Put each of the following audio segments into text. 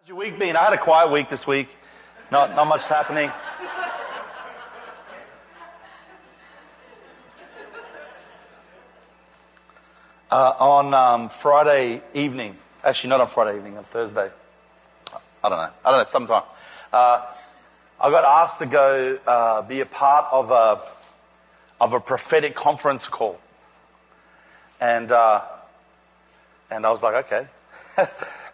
Your week been? I had a quiet week this week. Not much happening. On Friday evening, actually not on Friday evening, on Thursday. I don't know, sometime. I got asked to go be a part of a prophetic conference call. And I was like, okay.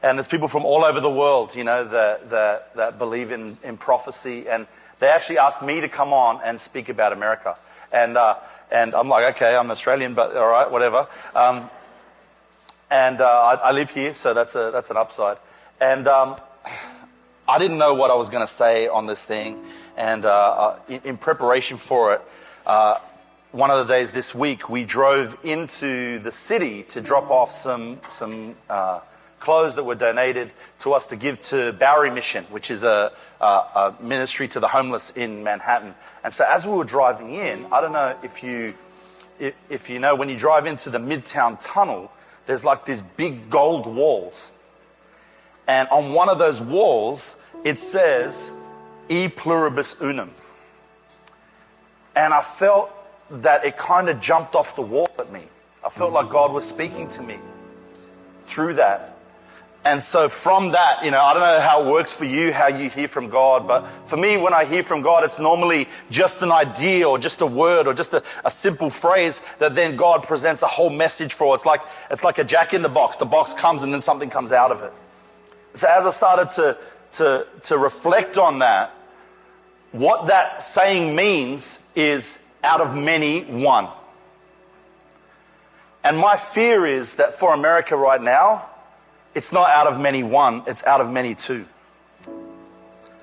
And there's people from all over the world, that believe in prophecy. And they actually asked me to come on and speak about America. And I'm like, okay, I'm Australian, but all right, whatever. I live here, so that's an upside. And I didn't know what I was going to say on this thing. And in preparation for it, one of the days this week, we drove into the city to drop off some clothes that were donated to us to give to Bowery Mission, which is a ministry to the homeless in Manhattan. And so as we were driving in, I don't know if you know, when you drive into the Midtown Tunnel, there's like these big gold walls. And on one of those walls, it says, E pluribus unum. And I felt that it kind of jumped off the wall at me. I felt like God was speaking to me through that. And so from that, I don't know how it works for you, how you hear from God, but for me, when I hear from God, it's normally just an idea or just a word or just a simple phrase that then God presents a whole message for. It's like a jack in the box. The box comes and then something comes out of it. So as I started to reflect on that, what that saying means is out of many, one. And my fear is that for America right now, it's not out of many one, it's out of many two.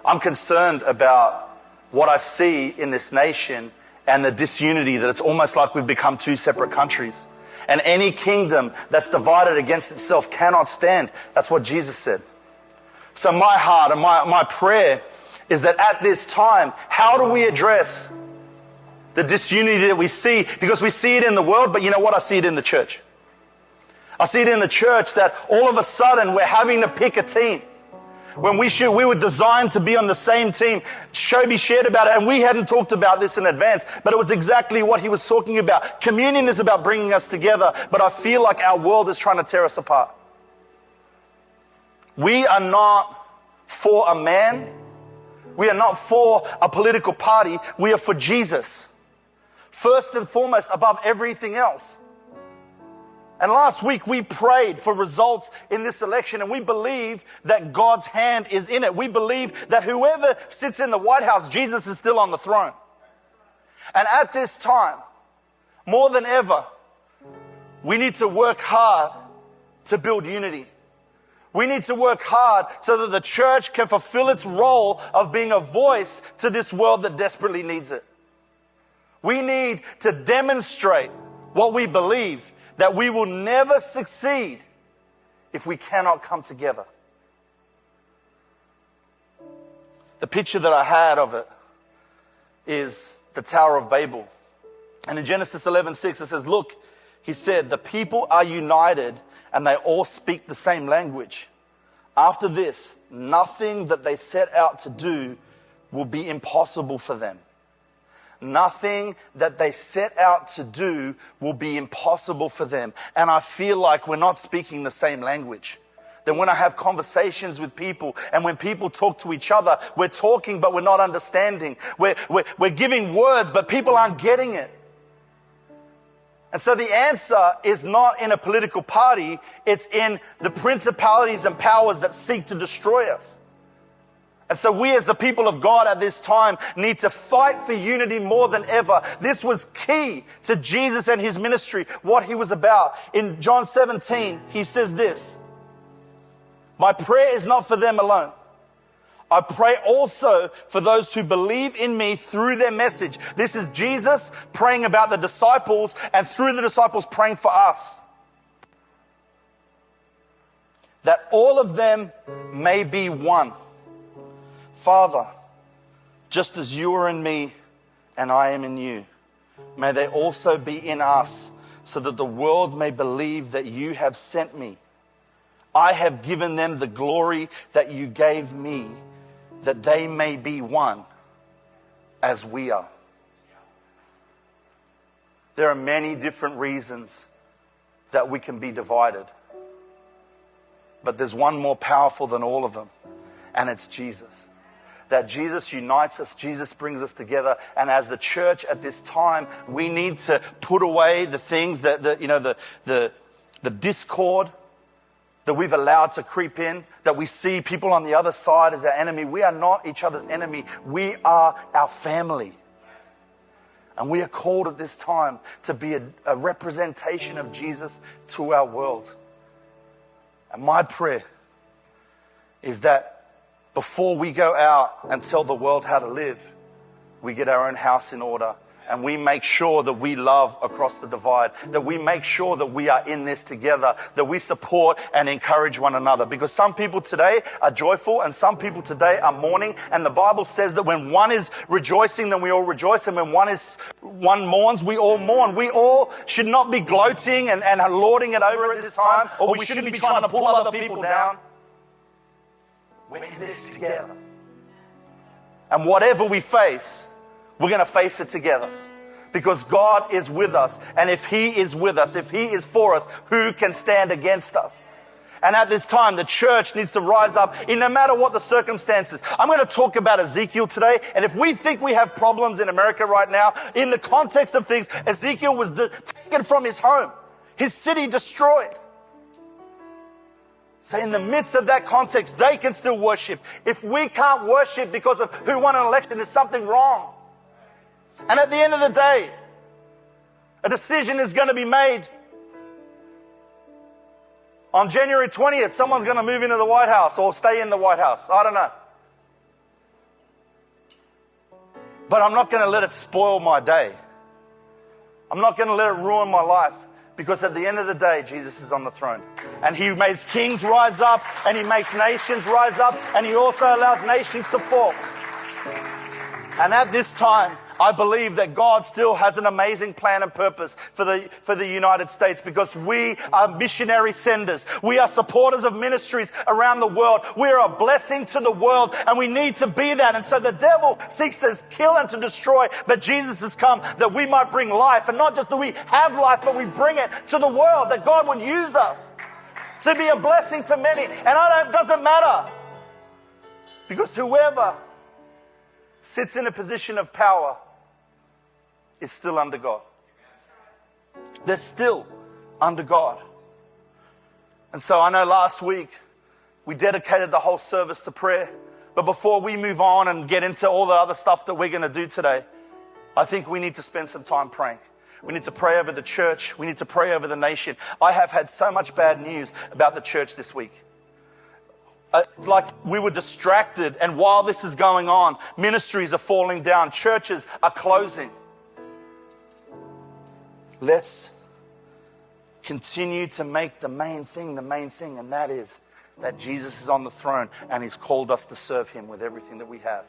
I'm concerned about what I see in this nation and the disunity, that it's almost like we've become two separate countries. And any kingdom that's divided against itself cannot stand. That's what Jesus said. So my heart and my prayer is that at this time, how do we address the disunity that we see? Because we see it in the world, but you know what? I see it in the church. I see it in the church that all of a sudden we're having to pick a team. When we were designed to be on the same team. Shobi shared about it, and we hadn't talked about this in advance, but it was exactly what he was talking about. Communion is about bringing us together, but I feel like our world is trying to tear us apart. We are not for a man. We are not for a political party. We are for Jesus. First and foremost, above everything else. And last week we prayed for results in this election, and we believe that God's hand is in it. We believe that whoever sits in the White House, Jesus is still on the throne. And at this time, more than ever, we need to work hard to build unity. We need to work hard so that the church can fulfill its role of being a voice to this world that desperately needs it. We need to demonstrate what we believe, that we will never succeed if we cannot come together. The picture that I had of it is the Tower of Babel. And in Genesis 11:6 it says, look, he said, the people are united and they all speak the same language. After this, nothing that they set out to do will be impossible for them. Nothing that they set out to do will be impossible for them. And I feel like we're not speaking the same language. That when I have conversations with people and when people talk to each other, we're talking but we're not understanding. We're giving words but people aren't getting it. And so the answer is not in a political party, it's in the principalities and powers that seek to destroy us. And so we as the people of God at this time need to fight for unity more than ever. This was key to Jesus and his ministry, what he was about. In John 17, he says this, my prayer is not for them alone. I pray also for those who believe in me through their message. This is Jesus praying about the disciples and through the disciples praying for us. That all of them may be one. Father, just as you are in me and I am in you, may they also be in us, so that the world may believe that you have sent me. I have given them the glory that you gave me, that they may be one as we are. There are many different reasons that we can be divided. But there's one more powerful than all of them, and it's Jesus. That Jesus unites us, Jesus brings us together, and as the church at this time, we need to put away the things that the discord that we've allowed to creep in, that we see people on the other side as our enemy. We are not each other's enemy. We are our family. And we are called at this time to be a representation of Jesus to our world. And my prayer is that before we go out and tell the world how to live, we get our own house in order. And we make sure that we love across the divide, that we make sure that we are in this together, that we support and encourage one another. Because some people today are joyful and some people today are mourning. And the Bible says that when one is rejoicing, then we all rejoice. And when one mourns, we all mourn. We all should not be gloating and lording it over at this time, or we shouldn't be trying to pull other people down. We're in this together. And whatever we face, we're going to face it together, because God is with us. And if He is with us, if He is for us, who can stand against us? And at this time, the church needs to rise up in no matter what the circumstances. I'm going to talk about Ezekiel today. And if we think we have problems in America right now, in the context of things, Ezekiel was taken from his home, his city destroyed. So in the midst of that context, they can still worship. If we can't worship because of who won an election, there's something wrong. And at the end of the day, a decision is going to be made. On January 20th, someone's going to move into the White House or stay in the White House. I don't know. But I'm not going to let it spoil my day. I'm not going to let it ruin my life. Because at the end of the day, Jesus is on the throne. And He makes kings rise up, and He makes nations rise up, and He also allows nations to fall. And at this time, I believe that God still has an amazing plan and purpose for the United States, because we are missionary senders. We are supporters of ministries around the world. We are a blessing to the world, and we need to be that. And so the devil seeks to kill and to destroy, but Jesus has come that we might bring life. And not just that we have life, but we bring it to the world, that God would use us to be a blessing to many. And it doesn't matter, because whoever sits in a position of power is still under God. They're still under God. And so I know last week we dedicated the whole service to prayer. But before we move on and get into all the other stuff that we're going to do today, I think we need to spend some time praying. We need to pray over the church. We need to pray over the nation. I have had so much bad news about the church this week. Like we were distracted, and while this is going on, ministries are falling down, churches are closing. Let's continue to make the main thing, and that is that Jesus is on the throne and He's called us to serve Him with everything that we have.